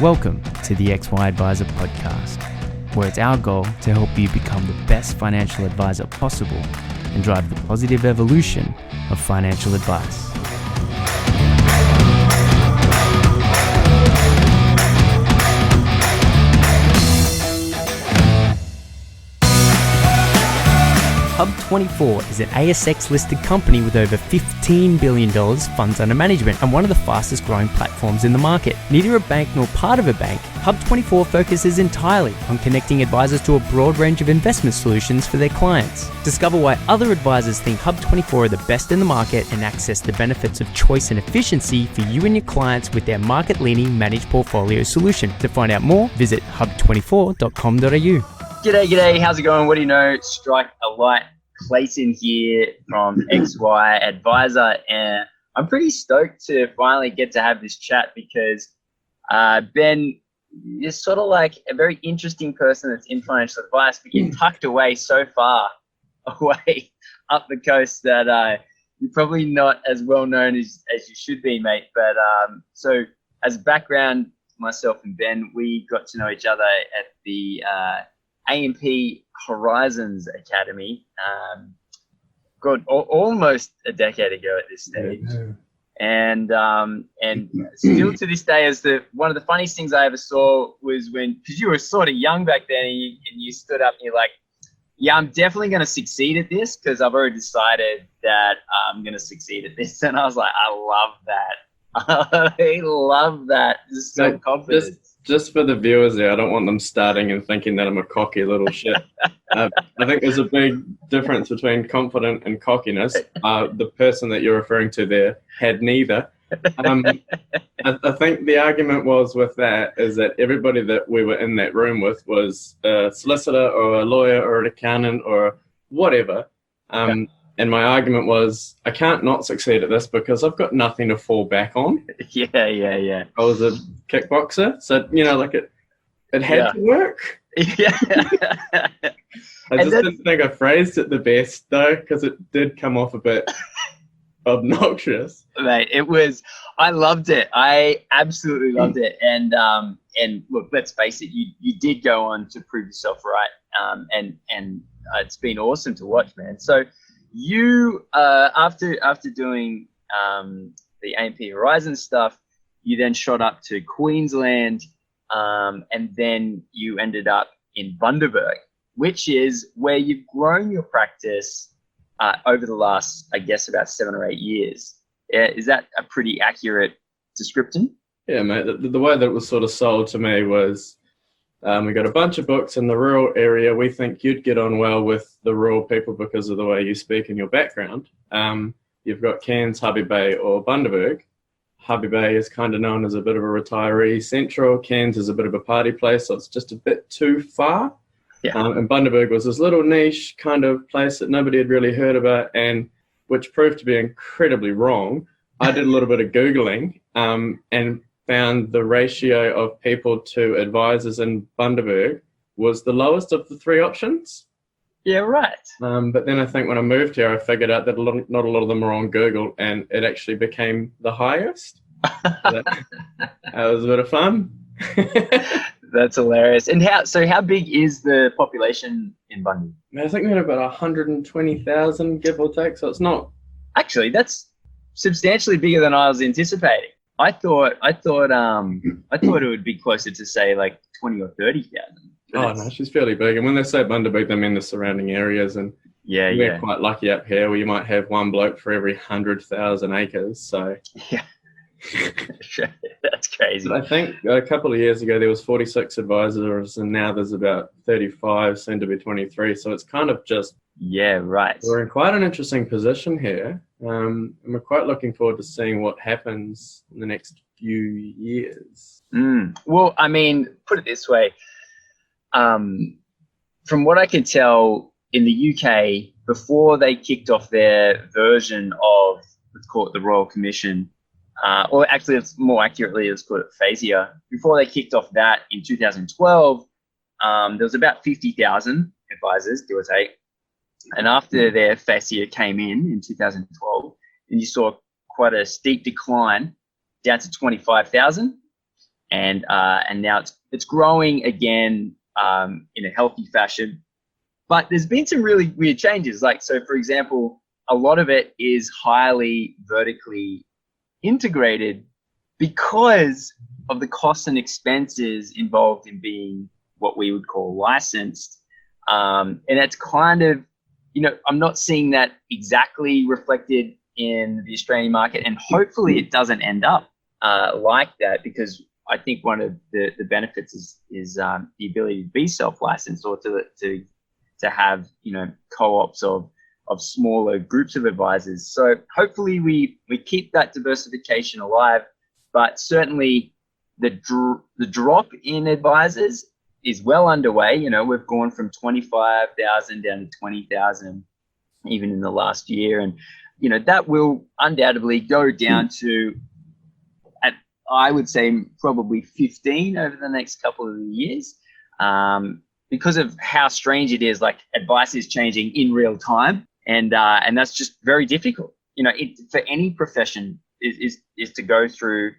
Welcome to the XY Advisor podcast, where it's our goal to help you become the best financial advisor possible and drive the positive evolution of financial advice. Hub24 is an ASX-listed company with over $15 billion funds under management and one of the fastest growing platforms in the market. Neither a bank nor part of a bank, Hub24 focuses entirely on connecting advisors to a broad range of investment solutions for their clients. Discover why other advisors think Hub24 are the best in the market and access the benefits of choice and efficiency for you and your clients with their market-leading managed portfolio solution. To find out more, visit hub24.com.au. G'day, how's it going? What do you know? Strike a light. Clayton here from XY Advisor, and I'm pretty stoked to finally get to have this chat because Ben is sort of like a very interesting person that's in financial advice, but you're tucked away so far away up the coast that you're probably not as well known as you should be, mate. But so as background, myself and Ben, we got to know each other at the AMP Horizons Academy, almost a decade ago at this stage, and still to this day, as one of the funniest things I ever saw was because you were sort of young back then, and you stood up and you're like, "Yeah, I'm definitely going to succeed at this because I've already decided that I'm going to succeed at this," and I was like, "I love that." I love that. Just so confident. Just for the viewers there, I don't want them starting and thinking that I'm a cocky little shit. I think there's a big difference between confident and cockiness. The person that you're referring to there had neither. I think the argument was with that is that everybody that we were in that room with was a solicitor or a lawyer or an accountant or whatever. And my argument was, I can't not succeed at this because I've got nothing to fall back on. Yeah. I was a kickboxer, so, it had to work. Yeah. I just didn't think I phrased it the best, though, because it did come off a bit obnoxious. Mate, I loved it. I absolutely loved it. And look, let's face it, you did go on to prove yourself right. And it's been awesome to watch, man. So, you after doing the AMP Horizon stuff, you then shot up to Queensland, and then you ended up in Bundaberg, which is where you've grown your practice over the last, I guess, about 7 or 8 years. Is that a pretty accurate description? Yeah, mate. The way that it was sort of sold to me was, we got a bunch of books in the rural area. We think you'd get on well with the rural people because of the way you speak and your background. You've got Cairns, Hervey Bay or Bundaberg. Hervey Bay is kind of known as a bit of a retiree central. Cairns is a bit of a party place, so it's just a bit too far. Yeah. And Bundaberg was this little niche kind of place that nobody had really heard about, and which proved to be incredibly wrong. I did a little bit of Googling and found the ratio of people to advisors in Bundaberg was the lowest of the 3 options. Yeah, right. But then I think when I moved here, I figured out that not a lot of them were on Google, and it actually became the highest. That was a bit of fun. That's hilarious. And how big is the population in Bundy? I think we had about 120,000, give or take. So it's not. Actually, that's substantially bigger than I was anticipating. I thought it would be closer to say like 20 or 30,000. Oh no, she's fairly big. And when they say Bundaberg, they mean the surrounding areas. And we're quite lucky up here, where you might have one bloke for every 100,000 acres. So yeah, that's crazy. I think a couple of years ago there was 46 advisors, and now there's about 35, soon to be 23. So it's kind of just right. We're in quite an interesting position here. And we're quite looking forward to seeing what happens in the next few years. Well, I mean, put it this way. From what I can tell, in the UK, before they kicked off their version of, let's call it the Royal Commission, or actually, it's more accurately, let's call it FASIA. Before they kicked off that in 2012, there was about 50,000 advisors, give or take. And after their FASIA came in 2012, and you saw quite a steep decline down to 25,000. and now it's growing again in a healthy fashion. But there's been some really weird changes. Like, so for example, a lot of it is highly vertically integrated because of the costs and expenses involved in being what we would call licensed. And that's kind of, I'm not seeing that exactly reflected in the Australian market, and hopefully it doesn't end up like that, because I think one of the benefits is the ability to be self-licensed, or to have co-ops of smaller groups of advisors. So hopefully we keep that diversification alive, but certainly the drop in advisors is well underway. We've gone from 25,000 down to 20,000 even in the last year, and that will undoubtedly go down to, I would say, probably 15 over the next couple of years, because of how strange it is. Like, advice is changing in real time, and that's just very difficult. For any profession is to go through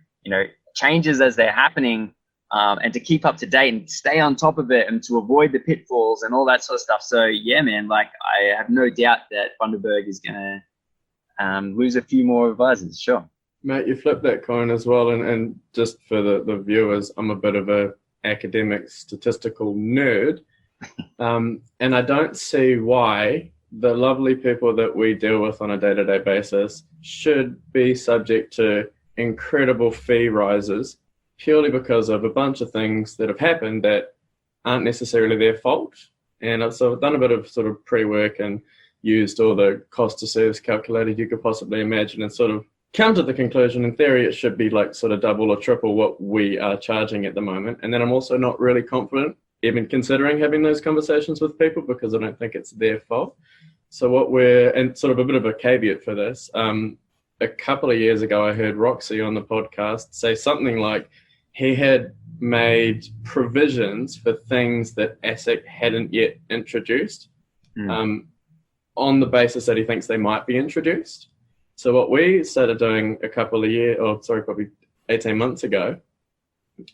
changes as they're happening, and to keep up to date and stay on top of it, and to avoid the pitfalls and all that sort of stuff. So yeah, man, like, I have no doubt that Bundaberg is gonna lose a few more advisors. Sure. Mate, you flip that coin as well, and just for the viewers, I'm a bit of a academic statistical nerd, and I don't see why the lovely people that we deal with on a day-to-day basis should be subject to incredible fee rises purely because of a bunch of things that have happened that aren't necessarily their fault. And so I've done a bit of sort of pre-work and used all the cost of service calculator you could possibly imagine, and sort of come to the conclusion, in theory, it should be like sort of double or triple what we are charging at the moment. And then I'm also not really confident even considering having those conversations with people, because I don't think it's their fault. So and sort of a bit of a caveat for this, a couple of years ago, I heard Roxy on the podcast say something like he had made provisions for things that ASIC hadn't yet introduced, on the basis that he thinks they might be introduced. So what we started doing probably 18 months ago,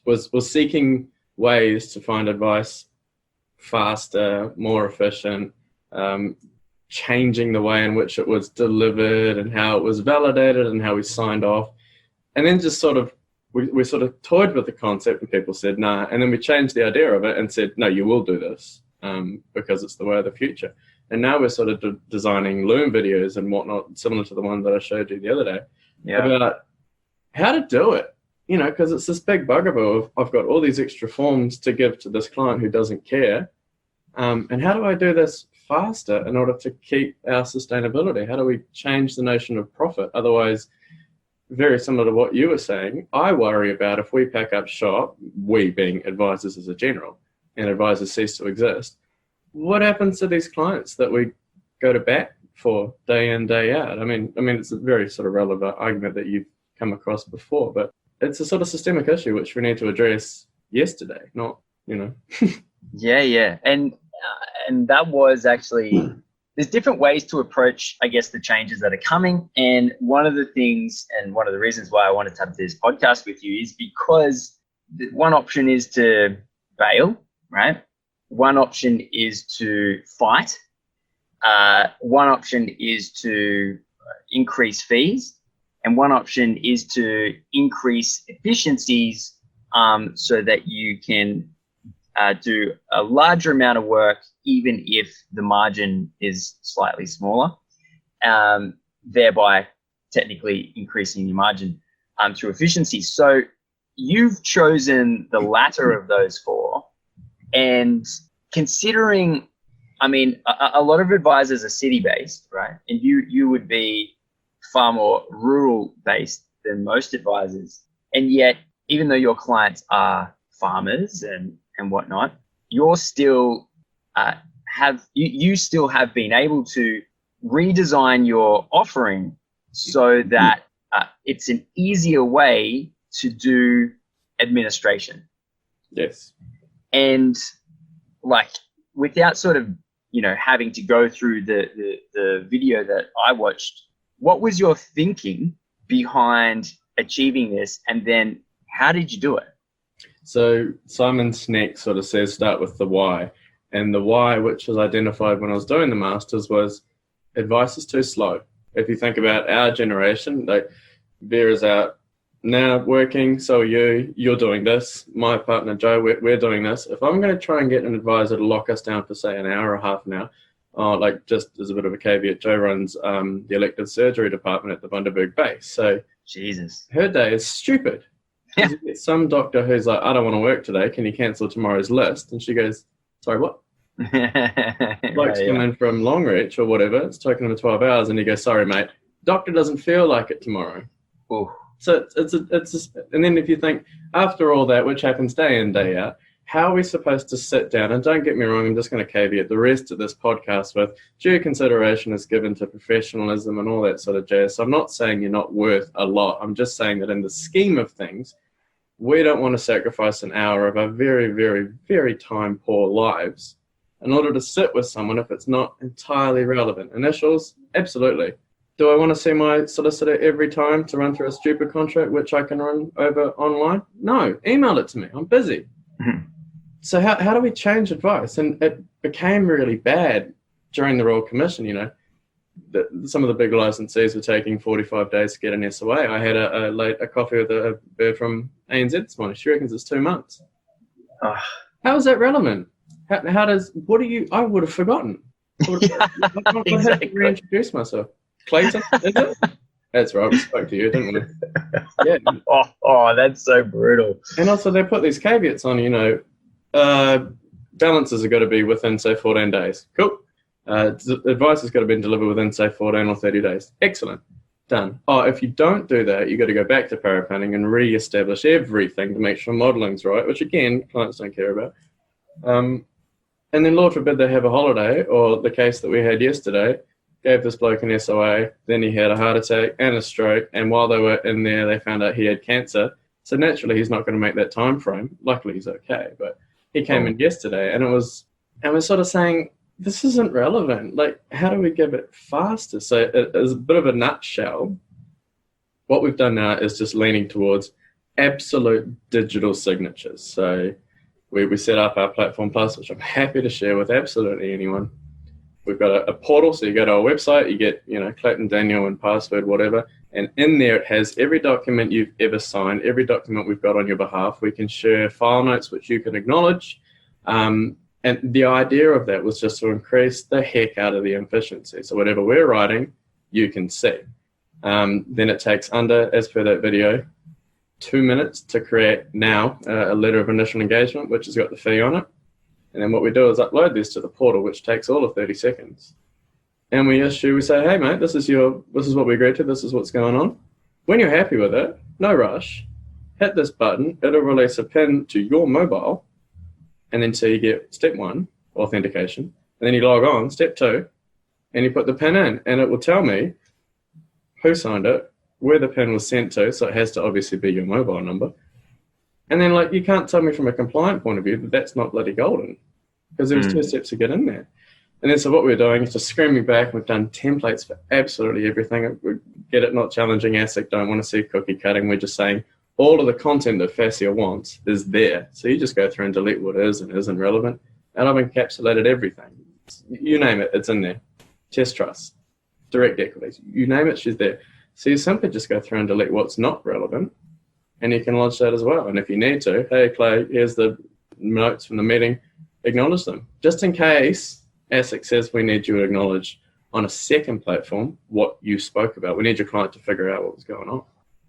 was seeking ways to find advice faster, more efficient, changing the way in which it was delivered and how it was validated and how we signed off. And then just sort of, we sort of toyed with the concept, and people said, nah. And then we changed the idea of it and said, no, you will do this, because it's the way of the future. And now we're sort of designing Loom videos and whatnot, similar to the one that I showed you the other day, about how to do it. Because it's this big bugaboo of, I've got all these extra forms to give to this client who doesn't care. And how do I do this faster in order to keep our sustainability? How do we change the notion of profit? Otherwise, very similar to what you were saying, I worry about if we pack up shop, we being advisors as a general, and advisors cease to exist, what happens to these clients that we go to bat for day in, day out? I mean, it's a very sort of relevant argument that you've come across before, but it's a sort of systemic issue which we need to address yesterday, not. Yeah. And that was actually, there's different ways to approach, I guess, the changes that are coming. And one of the things, and one of the reasons why I wanted to have this podcast with you, is because one option is to bail, right? One option is to fight. One option is to increase fees. And one option is to increase efficiencies, so that you can do a larger amount of work, even if the margin is slightly smaller, thereby technically increasing your margin through efficiency. So you've chosen the latter of those four. And considering, a lot of advisors are city-based, right? And you would be far more rural-based than most advisors. And yet, even though your clients are farmers and whatnot, you're still you still have been able to redesign your offering so that it's an easier way to do administration. Yes. And like, without sort of, having to go through the video that I watched, what was your thinking behind achieving this? And then how did you do it? So Simon Sinek sort of says start with the why. And the why, which was identified when I was doing the Masters, was advice is too slow. If you think about our generation, like Vera's out now working, so are you, you're doing this, my partner Joe, we're doing this. If I'm going to try and get an advisor to lock us down for say an hour or half an hour, like just as a bit of a caveat, Joe runs the elective surgery department at the Bundaberg base. So Jesus, her day is stupid. Yeah. Some doctor who's like, I don't want to work today, can you cancel tomorrow's list? And she goes, sorry, what? Bloke's come in from Longreach or whatever, it's taken him 12 hours, and he goes, sorry mate, doctor doesn't feel like it tomorrow. Ooh. So and then if you think, after all that, which happens day in, day out, how are we supposed to sit down? And don't get me wrong, I'm just going to caveat the rest of this podcast with due consideration is given to professionalism and all that sort of jazz. So I'm not saying you're not worth a lot. I'm just saying that in the scheme of things, we don't want to sacrifice an hour of our very, very, very time poor lives in order to sit with someone if it's not entirely relevant. Initials, absolutely. Do I want to see my solicitor every time to run through a stupid contract, which I can run over online? No, email it to me. I'm busy. Mm-hmm. So how do we change advice? And it became really bad during the Royal Commission, you know. Some of the big licensees were taking 45 days to get an SOA. I had a coffee with a bird from ANZ this morning. She reckons it's 2 months. How is that relevant? I would have forgotten. I had to reintroduce myself. Clayton, is it? That's right, we spoke to you, didn't we? Yeah. Oh, that's so brutal. And also they put these caveats on, you know, balances have got to be within, say, 14 days. Cool. Advice has got to be delivered within, say, 14 or 30 days. Excellent. Done. Oh, if you don't do that, you've got to go back to paraplanning and re-establish everything to make sure modeling's right, which, again, clients don't care about. And then, Lord forbid, they have a holiday, or the case that we had yesterday, gave this bloke an SOA, then he had a heart attack and a stroke, and while they were in there, they found out he had cancer. So naturally, he's not going to make that time frame. Luckily, he's okay, but he came in yesterday, and we're sort of saying, this isn't relevant. Like, how do we give it faster? So as a bit of a nutshell, what we've done now is just leaning towards absolute digital signatures. So we set up our Platform Plus, which I'm happy to share with absolutely anyone. We've got a portal, so you go to our website, you get, you know, Clayton Daniel and password, whatever, and in there it has every document you've ever signed, every document we've got on your behalf. We can share file notes which you can acknowledge, and the idea of that was just to increase the heck out of the efficiency. So whatever we're writing, you can see. Then it takes under, as per that video, 2 minutes to create now a letter of initial engagement, which has got the fee on it. And then what we do is upload this to the portal, which takes all of 30 seconds. And we say, hey mate, this is what we agreed to, this is what's going on. When you're happy with it, no rush, hit this button, it'll release a PIN to your mobile, and then so you get step 1, authentication, and then you log on, step 2, and you put the PIN in, and it will tell me who signed it, where the PIN was sent to, so it has to obviously be your mobile number. And then, like, you can't tell me from a compliant point of view that that's not bloody golden, because there was 2 steps to get in there. And then so what we're doing is just screaming back. We've done templates for absolutely everything. We get it, not challenging ASIC, don't want to see cookie cutting. We're just saying all of the content that Fascia wants is there. So you just go through and delete what is and isn't relevant. And I've encapsulated everything. You name it, it's in there. Test trust, direct equities, you name it, she's there. So you simply just go through and delete what's not relevant, and you can lodge that as well. And if you need to, hey, Clay, here's the notes from the meeting, acknowledge them. Just in case ASIC says we need you to acknowledge on a second platform what you spoke about. We need your client to figure out what was going on.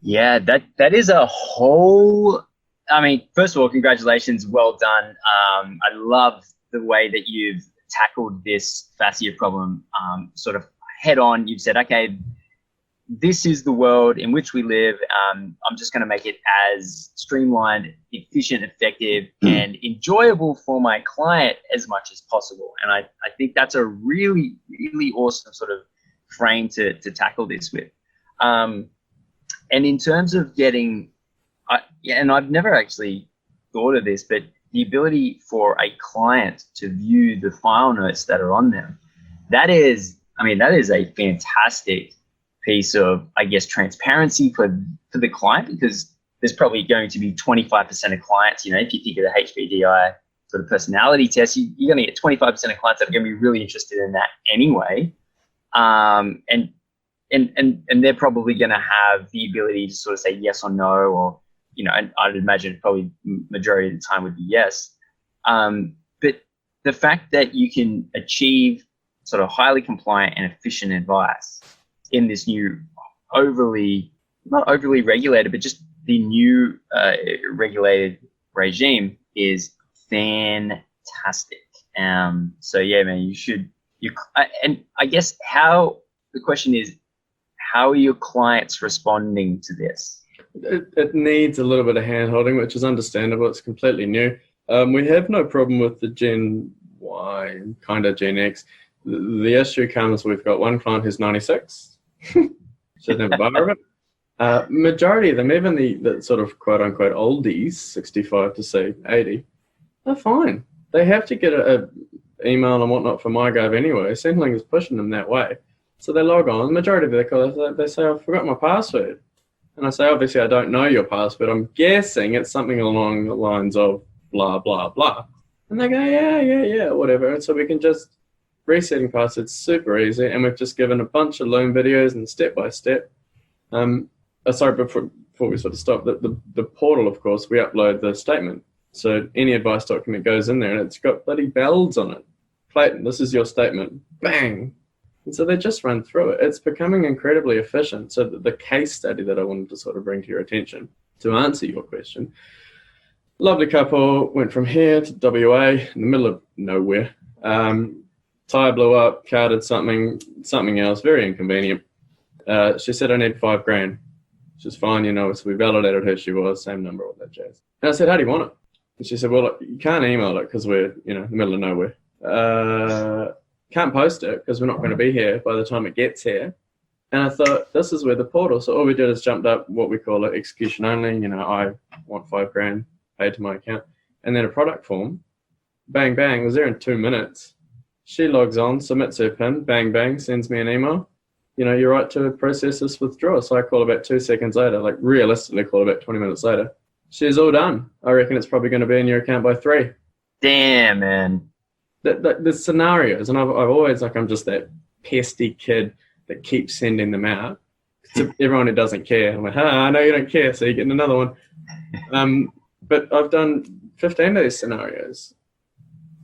Yeah, that is a whole, I mean, first of all, congratulations, well done. I love the way that you've tackled this Fascia problem sort of head on. You've said, okay, this is the world in which we live. I'm just going to make it as streamlined, efficient, effective, and enjoyable for my client as much as possible. And I think that's a really, really awesome sort of frame to tackle this with. And in terms of getting, and I've never actually thought of this, but the ability for a client to view the file notes that are on them, that is a fantastic piece of, I guess, transparency for the client, because there's probably going to be 25% of clients, if you think of the HBDI sort of personality test, you're going to get 25% of clients that are going to be really interested in that anyway. And they're probably going to have the ability to sort of say yes or no, or, and I'd imagine probably majority of the time would be yes. But the fact that you can achieve sort of highly compliant and efficient advice in this new not overly regulated, but just the new regulated regime is fantastic. So yeah, man, and I guess the question is, how are your clients responding to this? It needs a little bit of hand holding, which is understandable. It's completely new. We have no problem with the Gen Y, kind of Gen X. The issue comes, we've got one client who's 96. Should never borrow it. Majority of them, even the sort of quote unquote oldies, 65 to say 80, are fine. They have to get a email and whatnot from MyGov anyway. Centrelink is pushing them that way. So they log on. Majority of their callers, they say, I forgot my password. And I say, obviously, I don't know your password. I'm guessing it's something along the lines of blah, blah, blah. And they go, yeah, whatever. And so we can just resetting passwords super easy. And we've just given a bunch of Loom videos and step-by-step. Sorry, before we sort of stop, the portal, of course, we upload the statement. So any advice document goes in there and it's got bloody bells on it. Clayton, this is your statement. Bang. And so they just run through it. It's becoming incredibly efficient. So the case study that I wanted to sort of bring to your attention to answer your question, lovely couple went from here to WA in the middle of nowhere. Tire blew up, car did something else, very inconvenient. She said, I need $5,000. Which is fine, so we validated who she was, same number, all that jazz. And I said, how do you want it? And she said, well, look, you can't email it because we're, in the middle of nowhere. Can't post it because we're not going to be here by the time it gets here. And I thought, this is where the portal. So all we did is jumped up what we call it execution only. I want $5,000 paid to my account. And then a product form. Bang, bang, was there in 2 minutes. She logs on, submits her PIN, bang, bang, sends me an email. You're right to process this withdrawal. So I call about 2 seconds later, like realistically call about 20 minutes later. She's all done. I reckon it's probably going to be in your account by 3. Damn, man. The scenarios, and I've always, I'm just that pesty kid that keeps sending them out to everyone who doesn't care. I'm like, I know you don't care, so you're getting another one. But I've done 15 of these scenarios.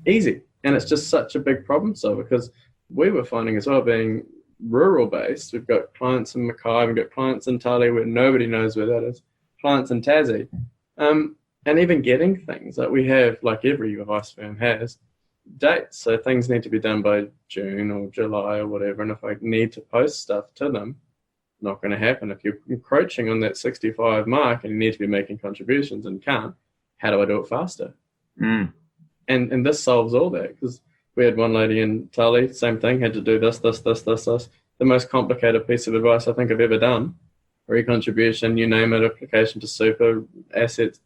Easy. And it's just such a big problem solver because we were finding as well, being rural based, we've got clients in Mackay, we've got clients in Tali where nobody knows where that is, clients in Tassie, and even getting things like we have, like every advice firm has, dates. So things need to be done by June or July or whatever. And if I need to post stuff to them, not going to happen. If you're encroaching on that 65 mark and you need to be making contributions and can't, how do I do it faster? And this solves all that because we had one lady in Tali, same thing, had to do this. The most complicated piece of advice I think I've ever done. Recontribution, you name it, application to super, assets.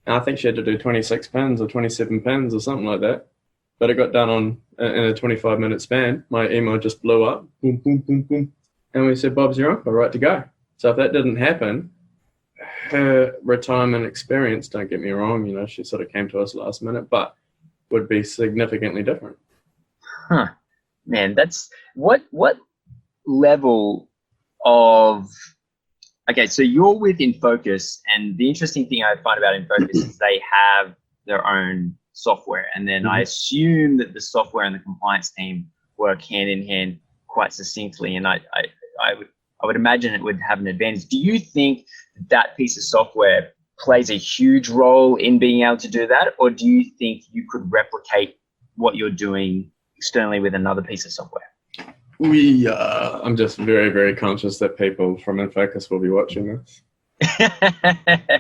And I think she had to do 26 pins or 27 pins or something like that. But it got done in a 25-minute span. My email just blew up. Boom, boom, boom, boom. And we said, Bob's your uncle, right to go. So if that didn't happen, her retirement experience, don't get me wrong, she sort of came to us last minute, but would be significantly different. Man, that's what level of... Okay, so you're with InFocus, and the interesting thing I find about InFocus is they have their own software, and then I assume that the software and the compliance team work hand in hand quite succinctly, and I would imagine it would have an advantage. Do you think that piece of software plays a huge role in being able to do that, or do you think you could replicate what you're doing externally with another piece of software? I'm just very, very conscious that people from InFocus will be watching this.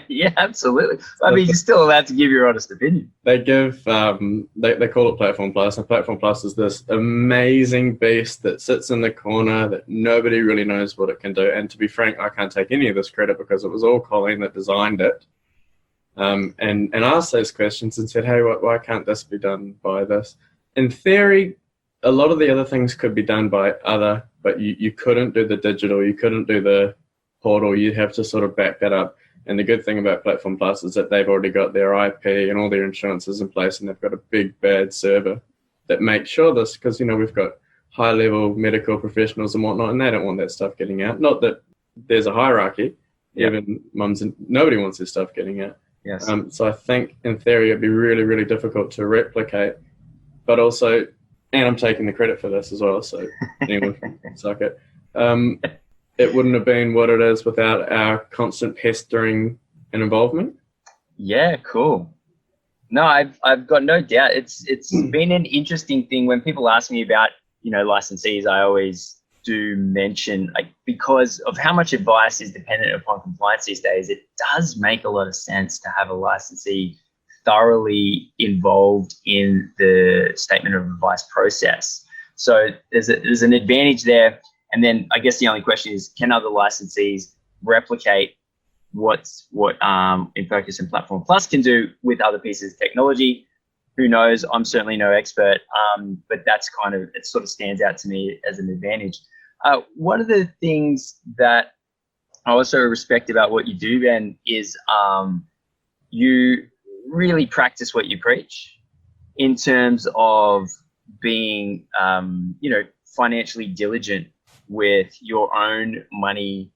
Yeah, absolutely. I mean, you're still allowed to give your honest opinion. They give, they call it Platform Plus, and Platform Plus is this amazing beast that sits in the corner that nobody really knows what it can do. And to be frank, I can't take any of this credit because it was all Colleen that designed it. And asked those questions and said, hey, why can't this be done by this? In theory, a lot of the other things could be done by other, but you couldn't do the digital, you couldn't do the portal. You have to sort of back that up. And the good thing about Platform Plus is that they've already got their IP and all their insurances in place, and they've got a big bad server that makes sure this, because, you know, we've got high-level medical professionals and whatnot, and they don't want that stuff getting out. Not that there's a hierarchy. Yep. Even mums and nobody wants their stuff getting out. Yes. So I think in theory it'd be really, really difficult to replicate, but also, and I'm taking the credit for this as well, so anyone can suck it. It wouldn't have been what it is without our constant pestering and involvement. Yeah, cool. No, I've got no doubt. It's been an interesting thing when people ask me about, you know, licensees. I always do mention, like, because of how much advice is dependent upon compliance these days, it does make a lot of sense to have a licensee thoroughly involved in the statement of advice process. So there's an advantage there. And then I guess the only question is, can other licensees replicate what InFocus and Platform Plus can do with other pieces of technology? Who knows? I'm certainly no expert, but that's kind of, it sort of stands out to me as an advantage. One of the things that I also respect about what you do, Ben, is you really practice what you preach in terms of being, financially diligent with your own money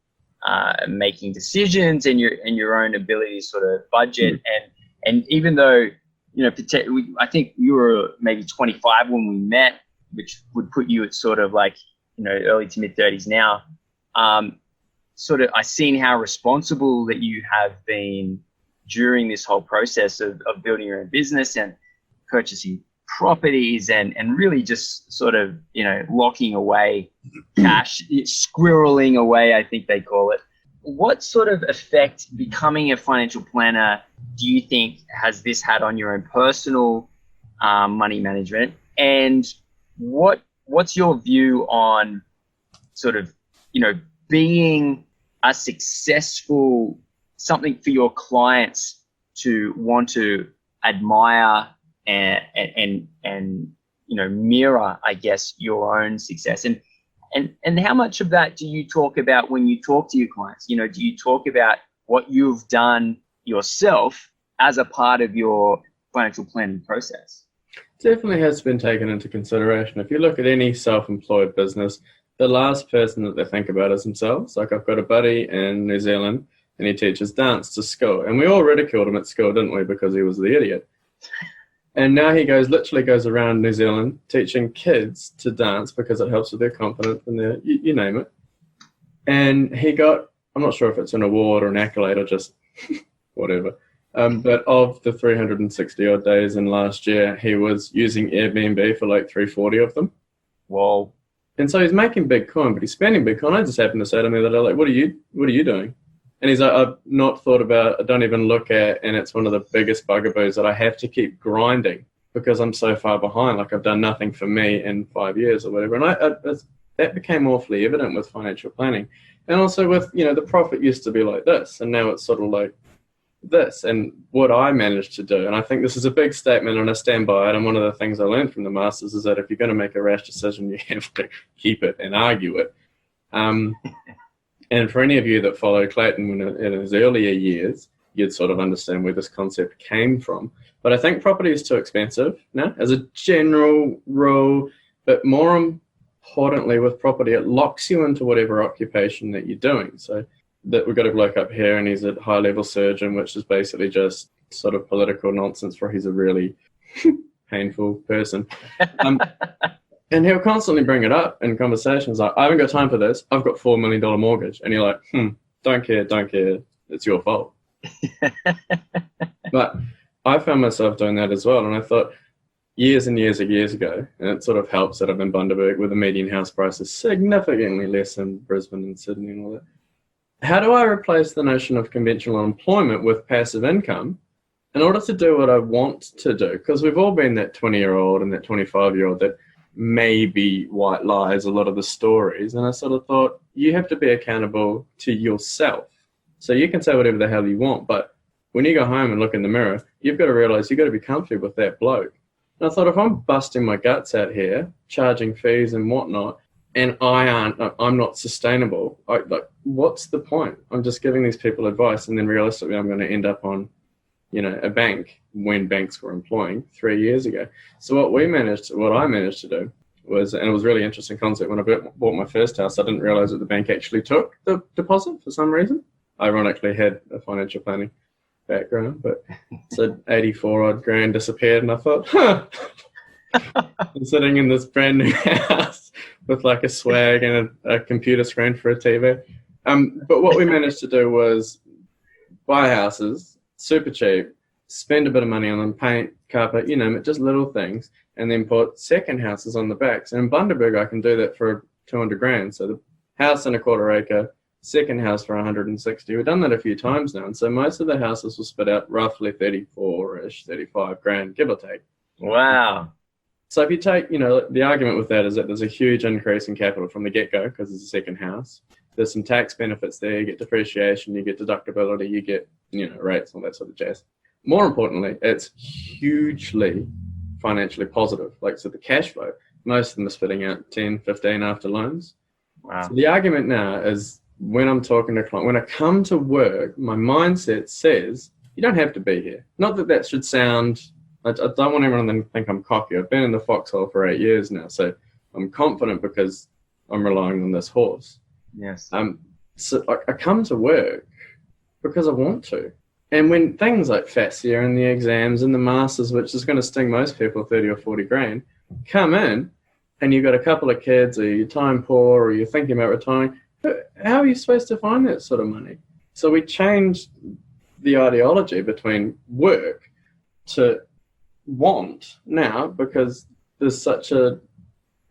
making decisions and your own ability to sort of budget. And even though, you know, I think you were maybe 25 when we met, which would put you at sort of like, you know, early to mid 30s now. Sort of, I've seen how responsible that you have been during this whole process of building your own business and purchasing properties and really just sort of, you know, locking away cash, squirreling away, I think they call it. What sort of effect becoming a financial planner do you think has this had on your own personal money management? And what's your view on sort of, you know, being a successful something for your clients to want to admire and you know, mirror, I guess, your own success? And how much of that do you talk about when you talk to your clients? You know, do you talk about what you've done yourself as a part of your financial planning process? Definitely has been taken into consideration. If you look at any self-employed business, the last person that they think about is themselves. Like, I've got a buddy in New Zealand and he teaches dance to school. And we all ridiculed him at school, didn't we? Because he was the idiot. And now he literally goes around New Zealand teaching kids to dance because it helps with their confidence and their, you name it. And he got, I'm not sure if it's an award or an accolade or just whatever. But of the 360 odd days in last year, he was using Airbnb for like 340 of them. Whoa. And so he's making big coin, but he's spending big coin. I just happened to say to me that I'm like, what are you doing? And he's like, I've not thought about, I don't even look at, and it's one of the biggest bugaboos that I have to keep grinding because I'm so far behind. Like, I've done nothing for me in 5 years or whatever. And that became awfully evident with financial planning. And also with, you know, the profit used to be like this, and now it's sort of like this. And what I managed to do, and I think this is a big statement and I stand by it, and one of the things I learned from the masters is that if you're going to make a rash decision, you have to keep it and argue it. And for any of you that follow Clayton in his earlier years, you'd sort of understand where this concept came from. But I think property is too expensive now as a general rule, but more importantly with property, it locks you into whatever occupation that you're doing. So that we've got a bloke up here and he's a high-level surgeon, which is basically just sort of political nonsense for he's a really painful person. And he'll constantly bring it up in conversations like, I haven't got time for this. I've got $4 million mortgage. And you're like, don't care. It's your fault. But I found myself doing that as well. And I thought years and years ago, and it sort of helps that I'm in Bundaberg where the median house price is significantly less than Brisbane and Sydney and all that. How do I replace the notion of conventional employment with passive income in order to do what I want to do? Because we've all been that 20-year-old and that 25-year-old that maybe white lies a lot of the stories. And I sort of thought, you have to be accountable to yourself. So you can say whatever the hell you want, but when you go home and look in the mirror, you've got to realize you've got to be comfortable with that bloke. And I thought, if I'm busting my guts out here, charging fees and whatnot, and I'm not sustainable, like, what's the point? I'm just giving these people advice, and then realistically I'm going to end up on, a bank when banks were employing 3 years ago. So what I managed to do was, and it was a really interesting concept, when I bought my first house, I didn't realize that the bank actually took the deposit for some reason. I ironically had a financial planning background, but so 84 odd grand disappeared, and I thought, I'm sitting in this brand new house with like a swag and a computer screen for a TV. But what we managed to do was buy houses, super cheap, spend a bit of money on them, paint, carpet, just little things, and then put second houses on the backs. And in Bundaberg, I can do that for 200 grand. So the house and a quarter acre, second house for 160. We've done that a few times now. And so most of the houses will spit out roughly 34-ish, 35 grand, give or take. Wow. So if you take, the argument with that is that there's a huge increase in capital from the get-go because it's a second house. There's some tax benefits there. You get depreciation, you get deductibility, you get, rates, all that sort of jazz. More importantly, it's hugely financially positive. So the cash flow, most of them are spitting out 10, 15 after loans. Wow. So the argument now is when I'm talking to clients, when I come to work, my mindset says, you don't have to be here. Not that should sound... I don't want everyone to think I'm cocky. I've been in the foxhole for 8 years now, so I'm confident because I'm relying on this horse. Yes. So I come to work because I want to. And when things like FASIA and the exams and the masters, which is going to sting most people 30 or 40 grand, come in and you've got a couple of kids or you're time poor or you're thinking about retiring, how are you supposed to find that sort of money? So we changed the ideology between work to want now because there's such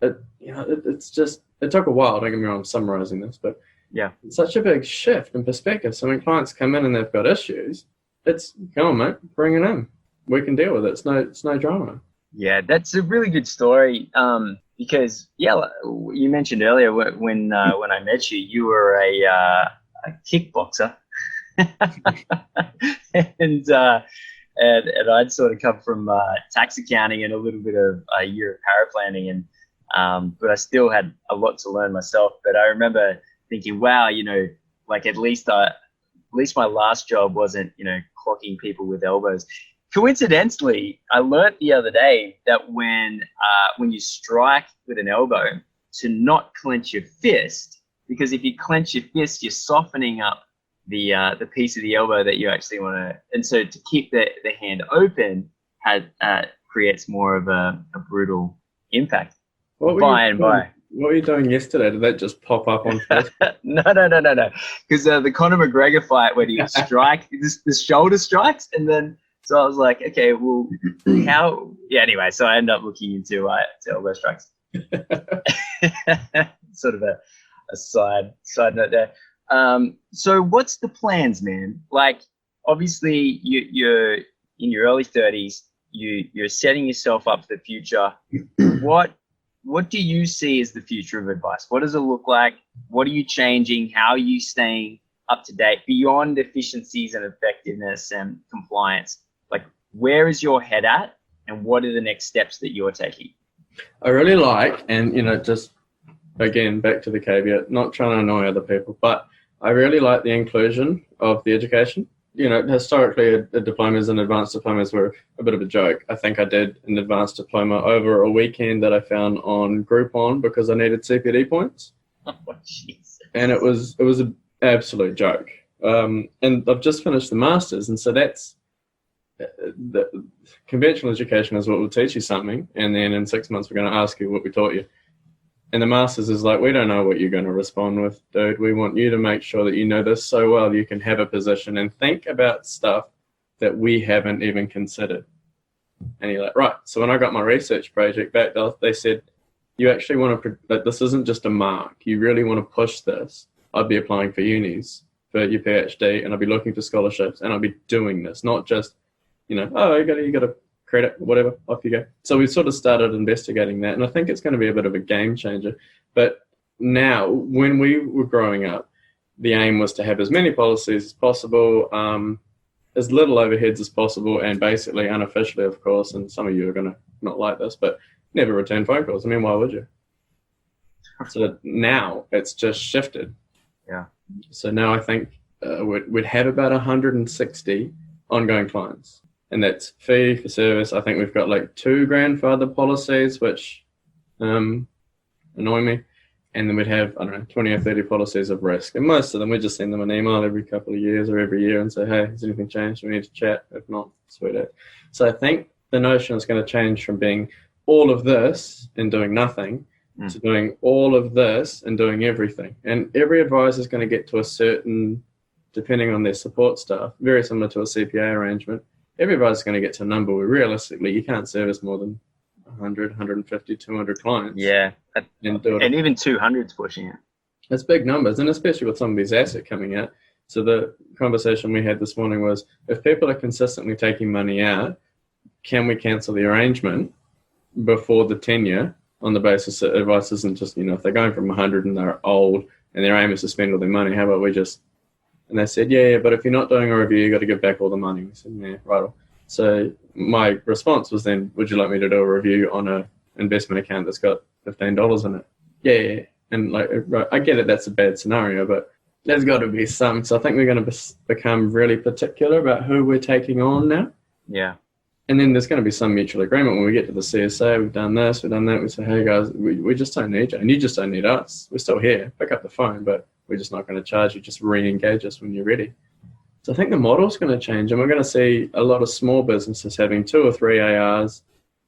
it's just, it took a while, don't get me wrong, I'm summarizing this, but yeah, it's such a big shift in perspective. So when clients come in and they've got issues, it's, come on mate, bring it in, we can deal with it. It's no drama. Yeah, that's a really good story, because you mentioned earlier when I met you, you were a kickboxer. And I'd sort of come from tax accounting and a little bit of a year of paraplanning, and but I still had a lot to learn myself. But I remember thinking, wow, at least my last job wasn't, clocking people with elbows. Coincidentally, I learnt the other day that when you strike with an elbow, to not clench your fist, because if you clench your fist, you're softening up the piece of the elbow that you actually want to, and so to keep the hand open creates more of a brutal impact. What were you doing yesterday? Did that just pop up on Facebook? No. Because the Conor McGregor fight, when he strike, the shoulder strikes, and then so I was like, okay, well, how? Yeah. Anyway, so I ended up looking into elbow strikes. Sort of a side note there. So what's the plans, man? Obviously you're in your early 30s, you're setting yourself up for the future. What do you see as the future of advice? What does it look like? What are you changing? How are you staying up to date beyond efficiencies and effectiveness and compliance? Where is your head at, and what are the next steps that you're taking? I really like, and just again, back to the caveat, not trying to annoy other people, but I really like the inclusion of the education. Historically, a diplomas and advanced diplomas were a bit of a joke. I think I did an advanced diploma over a weekend that I found on Groupon because I needed CPD points. Oh, jeez. And it was an absolute joke. And I've just finished the masters, and so that's the conventional education is what will teach you something, and then in 6 months we're going to ask you what we taught you. And the masters is we don't know what you're going to respond with, dude. We want you to make sure that you know this so well you can have a position and think about stuff that we haven't even considered. And you're like, right. So when I got my research project back, they said, you actually want to, this isn't just a mark. You really want to push this. I'd be applying for unis for your PhD, and I'd be looking for scholarships, and I'd be doing this, not just, you got a credit, whatever, off you go. So we sort of started investigating that, and I think it's going to be a bit of a game changer. But now, when we were growing up, the aim was to have as many policies as possible, as little overheads as possible, and basically unofficially, of course, and some of you are going to not like this, but never return phone calls. I mean, why would you? So now it's just shifted. Yeah. So now I think we'd have about 160 ongoing clients, and that's fee for service. I think we've got like 2 grandfather policies, which annoy me. And then we'd have, I don't know, 20 or 30 policies of risk. And most of them, we just send them an email every couple of years or every year and say, hey, has anything changed? We need to chat. If not, sweet it. So I think the notion is going to change from being all of this and doing nothing to doing all of this and doing everything. And every advisor is going to get to a certain, depending on their support staff, very similar to a CPA arrangement. Every advisor is going to get to a number where realistically you can't service more than 100, 150, 200 clients. Yeah. And do it. And even 200's pushing it. It's big numbers, and especially with some of these assets coming out. So the conversation we had this morning was, if people are consistently taking money out, can we cancel the arrangement before the tenure on the basis that advice isn't just, if they're going from 100 and they're old and their aim is to spend all their money, how about we just... And they said, yeah, but if you're not doing a review, you got to give back all the money. We said, yeah, right. So my response was then, would you like me to do a review on a investment account that's got $15 in it? Yeah. And right, I get it, that's a bad scenario, but there's got to be some. So I think we're going to become really particular about who we're taking on now. Yeah. And then there's going to be some mutual agreement when we get to the CSA, we've done this, we've done that. We say, hey guys, we just don't need you. And you just don't need us. We're still here. Pick up the phone, but we're just not going to charge you. Just re-engage us when you're ready. So I think the model's going to change, and we're going to see a lot of small businesses having 2 or 3 ARs,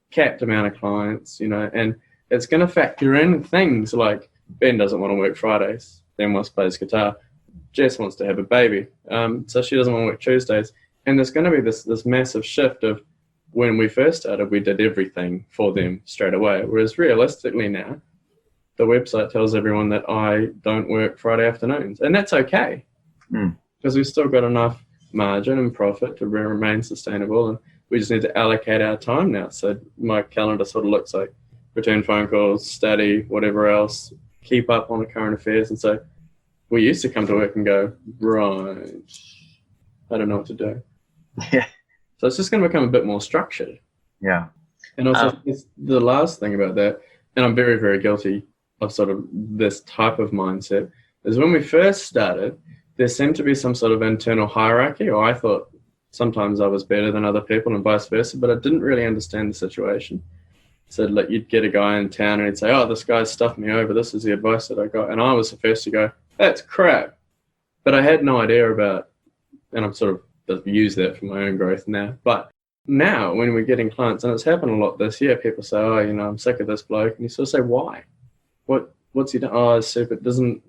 capped amount of clients, and it's going to factor in things like Ben doesn't want to work Fridays. Ben wants to play his guitar. Jess wants to have a baby, so she doesn't want to work Tuesdays. And there's going to be this massive shift of when we first started, we did everything for them straight away. Whereas realistically now, the website tells everyone that I don't work Friday afternoons, and that's okay. Because we've still got enough margin and profit to remain sustainable, and we just need to allocate our time now. So my calendar sort of looks like return phone calls, study, whatever else, keep up on the current affairs. And so we used to come to work and go, right, I don't know what to do. Yeah. So it's just going to become a bit more structured. Yeah. And also the last thing about that, and I'm very, very guilty of sort of this type of mindset, is when we first started, there seemed to be some sort of internal hierarchy, or I thought sometimes I was better than other people and vice versa, but I didn't really understand the situation. So like you'd get a guy in town and he'd say, oh, this guy's stuffed me over. This is the advice that I got. And I was the first to go, that's crap. But I had no idea about, and I'm sort of use that for my own growth now. But now when we're getting clients, and it's happened a lot this year, people say, oh, I'm sick of this bloke. And you sort of say, why? What's he done? Oh,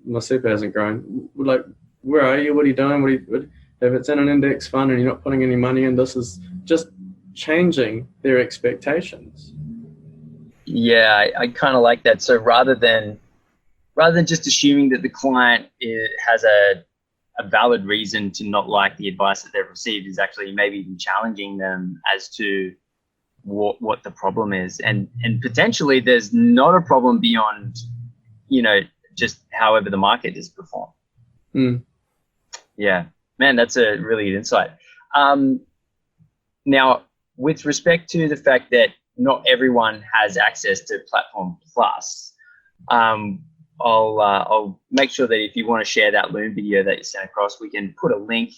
my super hasn't grown. We're like, where are you? What are you doing? If it's in an index fund and you're not putting any money in, this is just changing their expectations. Yeah, I kind of like that. So rather than just assuming that the client has a valid reason to not like the advice that they've received, is actually maybe even challenging them as to what the problem is, and potentially there's not a problem beyond just however the market has performed. Yeah, man, that's a really good insight. Now, with respect to the fact that not everyone has access to Platform Plus, I'll make sure that if you want to share that Loom video that you sent across, we can put a link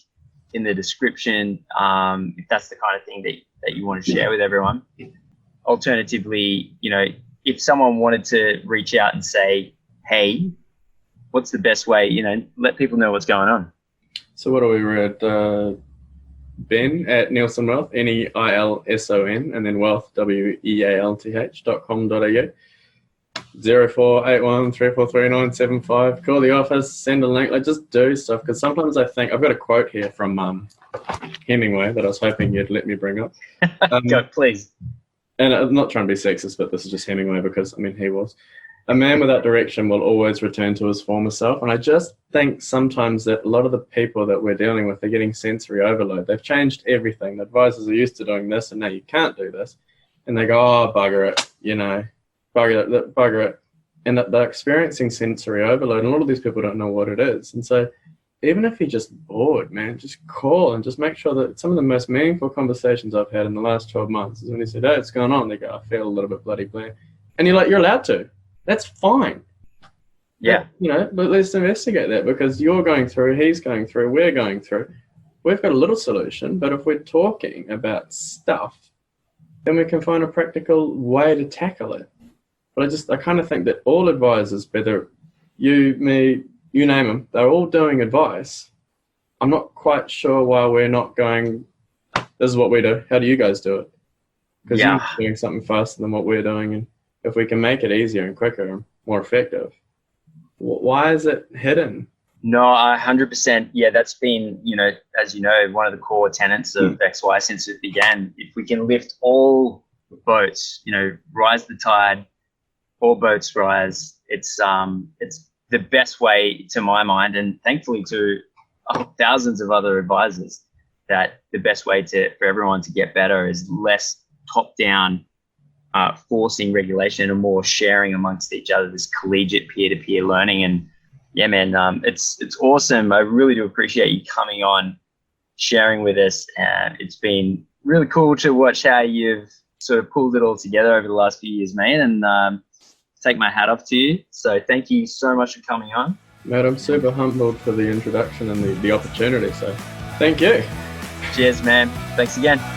in the description if that's the kind of thing that you want to share with everyone. Alternatively, if someone wanted to reach out and say, hey, what's the best way, let people know what's going on. So what are we at? Ben at Neilson Wealth, Neilson, and then wealth, wealth.com.au. 0481 343975. Call the office, send a link, just do stuff. Because sometimes I think, I've got a quote here from Hemingway that I was hoping you'd let me bring up. Go, please. And I'm not trying to be sexist, but this is just Hemingway because, he was. A man without direction will always return to his former self. And I just think sometimes that a lot of the people that we're dealing with are getting sensory overload. They've changed everything. The advisors are used to doing this, and now you can't do this. And they go, oh, bugger it, bugger it. And that they're experiencing sensory overload. And a lot of these people don't know what it is. And so even if you're just bored, man, just call and just make sure that some of the most meaningful conversations I've had in the last 12 months is when they said, hey, what's going on? They go, I feel a little bit bloody bland. And you're like, you're allowed to. That's fine. Yeah. But let's investigate that, because you're going through, he's going through, we're going through. We've got a little solution, but if we're talking about stuff, then we can find a practical way to tackle it. But I kind of think that all advisors, whether you, me, you name them, they're all doing advice. I'm not quite sure why we're not going, this is what we do. How do you guys do it? Because you're doing something faster than what we're doing. And if we can make it easier and quicker and more effective, why is it hidden? No, 100%. Yeah, that's been, as you know, one of the core tenets of XY since it began. If we can lift all boats, rise the tide, all boats rise. It's the best way, to my mind, and thankfully to thousands of other advisors, that the best way for everyone to get better is less top-down forcing regulation and more sharing amongst each other, this collegiate peer-to-peer learning. And yeah, man, it's awesome. I really do appreciate you coming on, sharing with us. And it's been really cool to watch how you've sort of pulled it all together over the last few years, mate. And take my hat off to you. So thank you so much for coming on. Mate, I'm super humbled for the introduction and the opportunity. So thank you. Cheers, man. Thanks again.